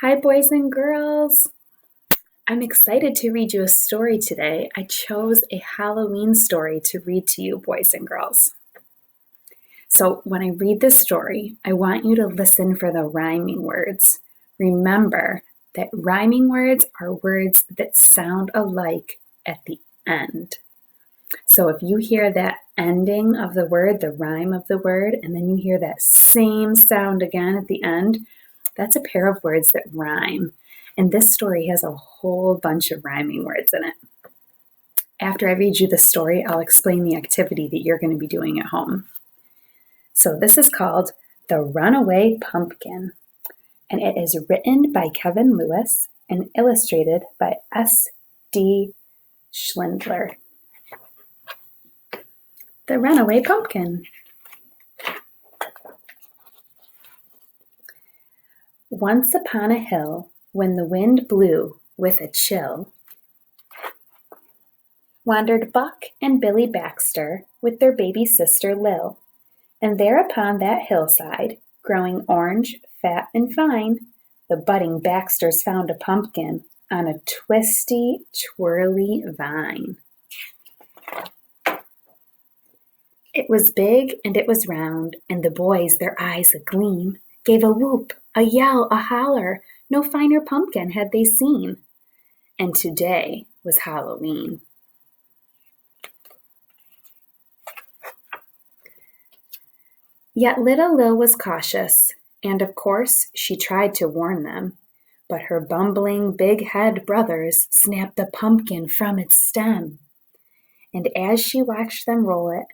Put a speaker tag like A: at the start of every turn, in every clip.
A: Hi, boys and girls. I'm excited to read you a story today. I chose a Halloween story to read to you, boys and girls. So, when I read this story, I want you to listen for the rhyming words. Remember that rhyming words are words that sound alike at the end. So, if you hear that ending of the word, the rhyme of the word, and then you hear that same sound again at the end, that's a pair of words that rhyme. And this story has a whole bunch of rhyming words in it. After I read you the story, I'll explain the activity that you're going to be doing at home. So this is called The Runaway Pumpkin, and it is written by Kevin Lewis and illustrated by S.D. Schlindler. The Runaway Pumpkin. Once upon a hill, when the wind blew with a chill, wandered Buck and Billy Baxter with their baby sister Lil. And there upon that hillside, growing orange, fat, and fine, the budding Baxters found a pumpkin on a twisty, twirly vine. It was big and it was round, and the boys, their eyes agleam, gave a whoop, a yell, a holler. No finer pumpkin had they seen. And today was Halloween. Yet little Lil was cautious, and of course she tried to warn them. But her bumbling, big-head brothers snapped the pumpkin from its stem. And as she watched them roll it,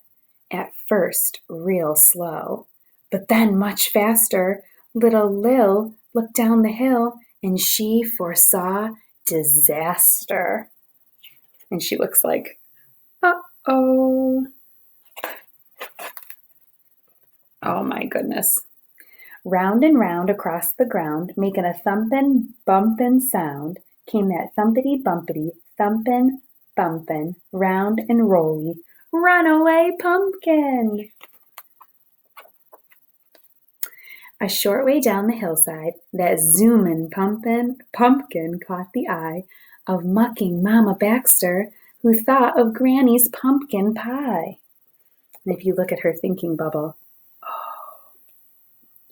A: at first real slow, but then much faster, little Lil looked down the hill, and she foresaw disaster. And she looks like, uh-oh. Oh my goodness. Round and round across the ground, making a thumpin', bumpin' sound, came that thumpity-bumpity, thumpin', bumpin', round and rolly, runaway pumpkin. A short way down the hillside, that zoomin' pumpkin caught the eye of mucking Mama Baxter, who thought of Granny's pumpkin pie. And if you look at her thinking bubble,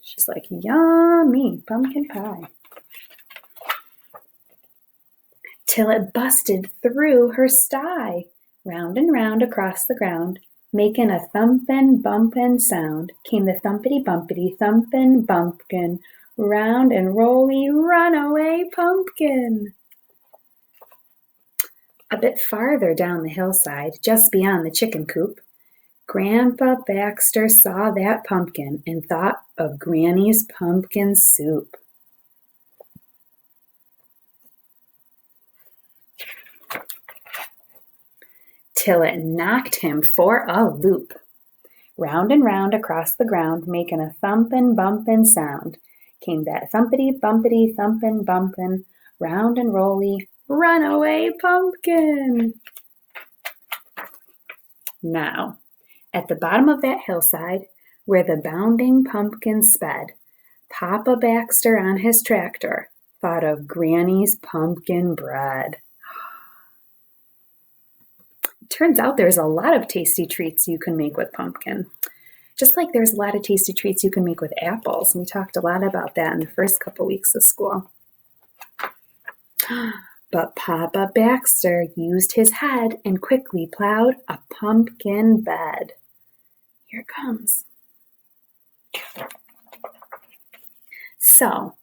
A: she's like, yummy, pumpkin pie. Till it busted through her sty, round and round across the ground, making a thumpin', bumpin' sound, came the thumpity-bumpity, thumpin' bumpkin, round and rolly, runaway pumpkin. A bit farther down the hillside, just beyond the chicken coop, Grandpa Baxter saw that pumpkin and thought of Granny's pumpkin soup. Till it knocked him for a loop. Round and round across the ground, making a thumpin', bumpin' sound, came that thumpity-bumpity, thumpin', bumpin', round and rolly, runaway pumpkin. Now, at the bottom of that hillside, where the bounding pumpkin sped, Papa Baxter on his tractor thought of Granny's pumpkin bread. Turns out there's a lot of tasty treats you can make with pumpkin. Just like there's a lot of tasty treats you can make with apples. We talked a lot about that in the first couple weeks of school. But Papa Baxter used his head and quickly plowed a pumpkin bed. Here it comes. So,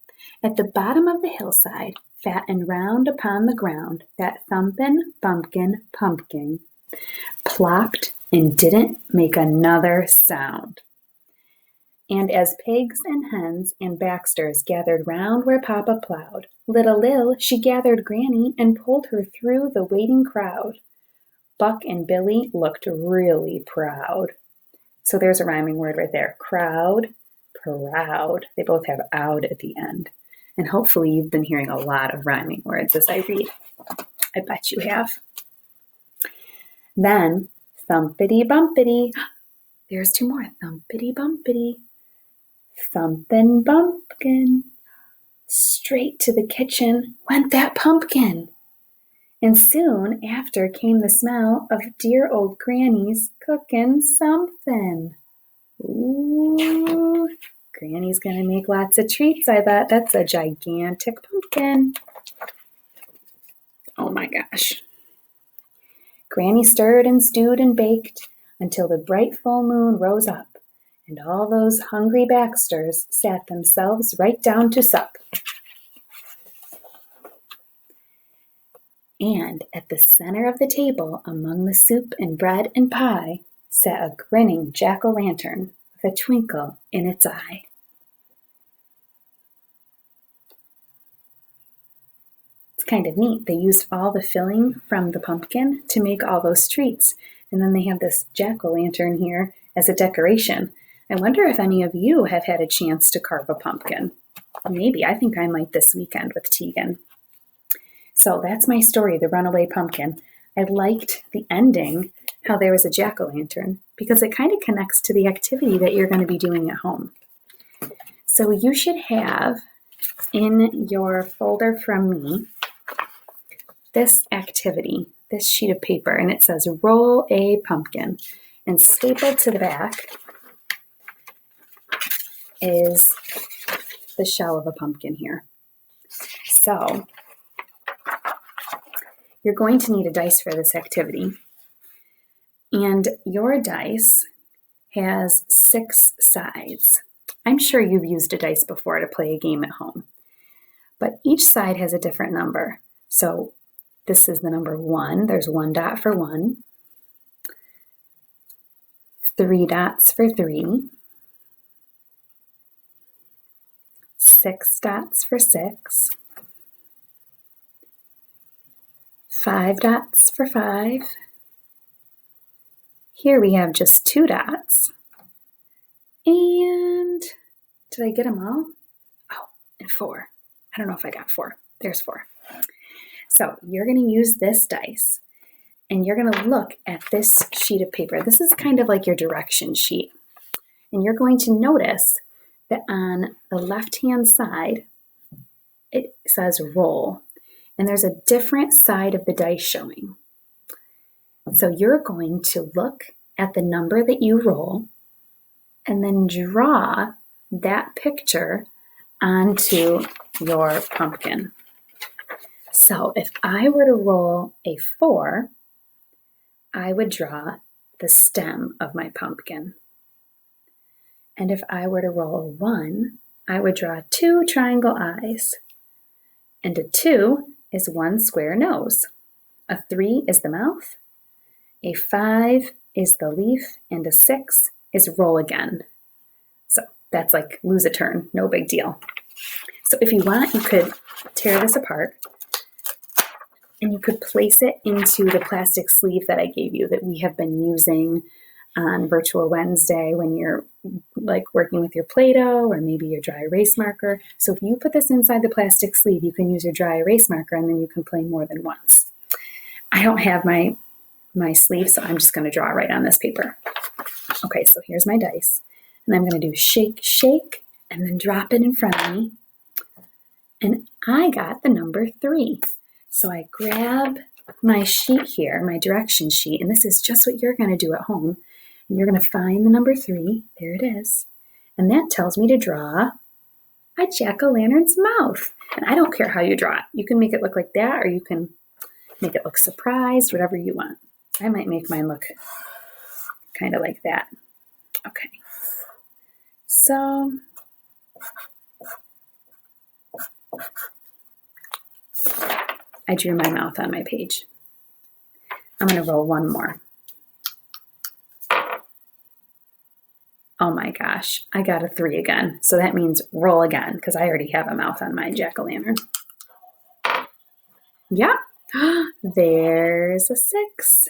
A: at the bottom of the hillside, fat and round upon the ground, that thumpin' bumpkin pumpkin plopped and didn't make another sound. And as pigs and hens and Baxters gathered round where Papa plowed, little Lil, she gathered Granny and pulled her through the waiting crowd. Buck and Billy looked really proud. So there's a rhyming word right there. Crowd, proud. They both have "oud" at the end. And hopefully you've been hearing a lot of rhyming words as I read. I bet you have. Then, thumpity-bumpity. There's two more. Thumpity-bumpity. Thumpin' bumpkin. Straight to the kitchen went that pumpkin. And soon after came the smell of dear old Granny's cooking something. Ooh, Granny's gonna make lots of treats, I bet. That's a gigantic pumpkin. Oh my gosh. Granny stirred and stewed and baked until the bright full moon rose up, and all those hungry Baxters sat themselves right down to sup. And at the center of the table, among the soup and bread and pie, sat a grinning jack-o'-lantern with a twinkle in its eye. It's kind of neat. They used all the filling from the pumpkin to make all those treats. And then they have this jack-o'-lantern here as a decoration. I wonder if any of you have had a chance to carve a pumpkin. Maybe. I think I might this weekend with Tegan. So that's my story, The Runaway Pumpkin. I liked the ending, how there was a jack-o'-lantern, because it kind of connects to the activity that you're going to be doing at home. So you should have in your folder from me this activity, this sheet of paper, and it says roll a pumpkin. And stapled to the back is the shell of a pumpkin here. So you're going to need a dice for this activity. And your dice has 6 sides. I'm sure you've used a dice before to play a game at home. But each side has a different number. So this is the number 1. There's 1 dot for 1. 3 dots for 3. 6 dots for 6. 5 dots for 5. Here we have just 2 dots. And did I get them all? Oh, and 4. I don't know if I got 4. There's 4. So you're going to use this dice and you're going to look at this sheet of paper. This is kind of like your direction sheet. And you're going to notice that on the left-hand side, it says roll. And there's a different side of the dice showing. So you're going to look at the number that you roll and then draw that picture onto your pumpkin. So if I were to roll a 4, I would draw the stem of my pumpkin. And if I were to roll a 1, I would draw 2 triangle eyes. And a 2 is 1 square nose. A 3 is the mouth. A 5 is the leaf. And a 6 is roll again. So that's like lose a turn, no big deal. So if you want, you could tear this apart and you could place it into the plastic sleeve that I gave you that we have been using on Virtual Wednesday when you're like working with your Play-Doh or maybe your dry erase marker. So if you put this inside the plastic sleeve, you can use your dry erase marker and then you can play more than once. I don't have my sleeve, so I'm just going to draw right on this paper. Okay, so here's my dice. And I'm going to do shake, shake, and then drop it in front of me. And I got the number 3. So I grab my sheet here, my direction sheet, and this is just what you're going to do at home. And you're going to find the number 3. There it is. And that tells me to draw a jack-o'-lantern's mouth. And I don't care how you draw it. You can make it look like that, or you can make it look surprised, whatever you want. I might make mine look kind of like that. Okay. So I drew my mouth on my page. I'm going to roll 1 more. Oh my gosh, I got a 3 again. So that means roll again because I already have a mouth on my jack-o'-lantern. Yeah, there's a 6.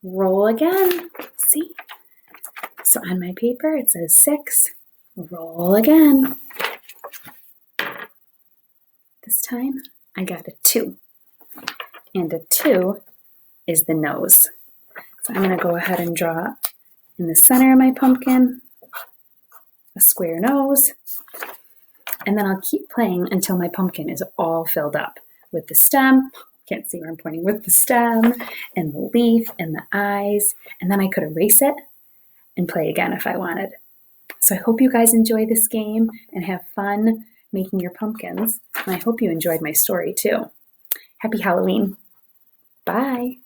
A: Roll again. See? So on my paper it says 6. Roll again. This time I got a 2. And a 2 is the nose. So I'm going to go ahead and draw in the center of my pumpkin a square nose. And then I'll keep playing until my pumpkin is all filled up with the stem. Can't see where I'm pointing, with the stem and the leaf and the eyes. And then I could erase it and play again if I wanted. So I hope you guys enjoy this game and have fun making your pumpkins. And I hope you enjoyed my story too. Happy Halloween. Bye.